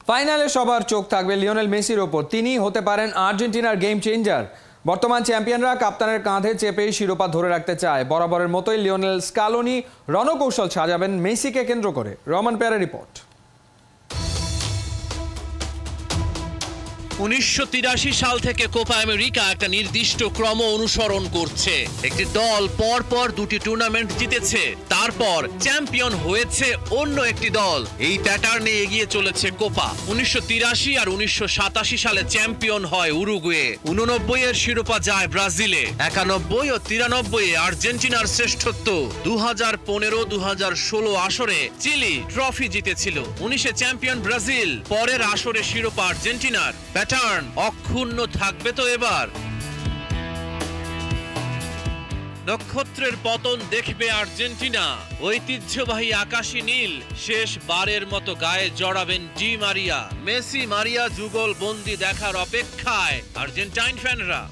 ফাইনালে সবার চোখ থাকবে লিওনেল মেসির ওপর। তিনি হতে পারেন আর্জেন্টিনার গেম চেঞ্জার। বর্তমান চ্যাম্পিয়নরা কাপ্তানের কাঁধে চেপেই শিরোপা ধরে রাখতে চায়। বরাবরের মতোই লিওনেল স্কালোনি রণকৌশল সাজাবেন মেসিকে কেন্দ্র করে। রহমান পেয়ারের রিপোর্ট। 1983 সাল থেকে কোপা আমেরিকা একটা নির্দিষ্ট ক্রম অনুসরণ করছে। একটি দল পরপর দুটি টুর্নামেন্ট জিতেছে, তারপর চ্যাম্পিয়ন হয়েছে অন্য একটি দল। এই প্যাটার্নে এগিয়ে চলেছে কোপা। 1983 আর 1987 সালে চ্যাম্পিয়ন হয় উরুগুয়ে। 89 এর শিরোপা যায় ব্রাজিলে। 91 ও 93 আর্জেন্টিনার শ্রেষ্ঠত্ব। 2015, 2016 আসরে চিলি ট্রফি জিতেছিল। 19 চ্যাম্পিয়ন ব্রাজিল। পরের আসরে শিরোপা আর্জেন্টিনার। প্যাটার্ন অক্ষুণ্ণ থাকবে তো এবার? নক্ষত্রের পতন দেখবে আর্জেন্টিনা। ঐতিহ্যবাহী আকাশী নীল শেষ বারের মতো গায়ে জড়াবেন ডি মারিয়া। মেসি মারিয়া যুগল বন্দি দেখার অপেক্ষায় আর্জেন্টাইন ফ্যানরা।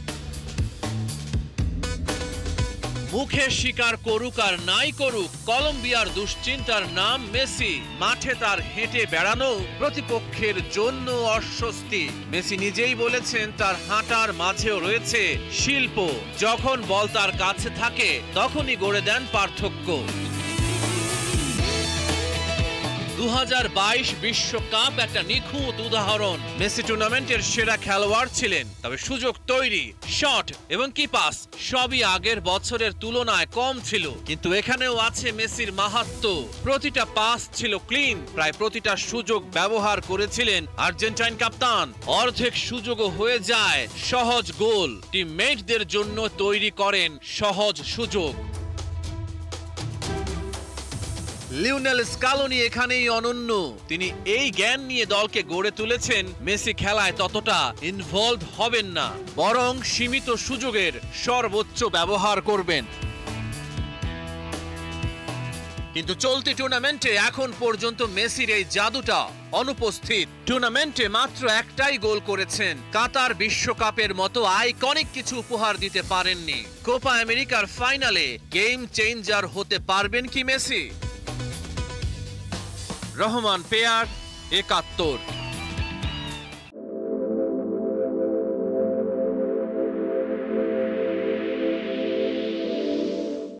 মুখে স্বীকার করুক আর নাই করুক, কলম্বিয়ার দুশ্চিন্তার নাম মেসি। মাঠে তার হেঁটে বেড়ানো প্রতিপক্ষের জন্য অস্বস্তি। মেসি নিজেই বলেছেন তার হাঁটার মাঝেও রয়েছে শিল্প। যখন বল তার কাছে থাকে তখনই গড়ে দেন পার্থক্য। 2022 বিশ্বকাপ একটা নিখুঁত উদাহরণ। মেসি টুর্নামেন্টের সেরা খেলোয়াড় ছিলেন, তবে সুযোগ তৈরি, শট এবং কি পাস সবই আগের বছরের তুলনায় কম ছিল। কিন্তু এখানেও আছে মেসির মাহাত্ম্য। প্রতিটা পাস ছিল ক্লিন, প্রায় প্রতিটা সুযোগ ব্যবহার করেছিলেন আর্জেন্টাইন কাপ্তান। অর্ধেক সুযোগও হয়ে যায় সহজ গোল। টিমমেটদের জন্য তৈরি করেন সহজ সুযোগ। লিওনেল স্কালোনি এখানেই অনন্য। তিনি এই জ্ঞান নিয়ে দলকে গড়ে তুলেছেন। মেসি খেলায় ততটা ইনভলভ হবেন না, বরং সীমিত সুযোগের সর্বোচ্চ ব্যবহার করবেন। কিন্তু চলতি টুর্নামেন্টে এখন পর্যন্ত মেসির এই জাদুটা অনুপস্থিত। টুর্নামেন্টে মাত্র একটাই গোল করেছেন। কাতার বিশ্বকাপের মতো আইকনিক কিছু উপহার দিতে পারেননি। কোপা আমেরিকার ফাইনালে গেম চেঞ্জার হতে পারবেন কি মেসি? রহমান পেয়ার, 71।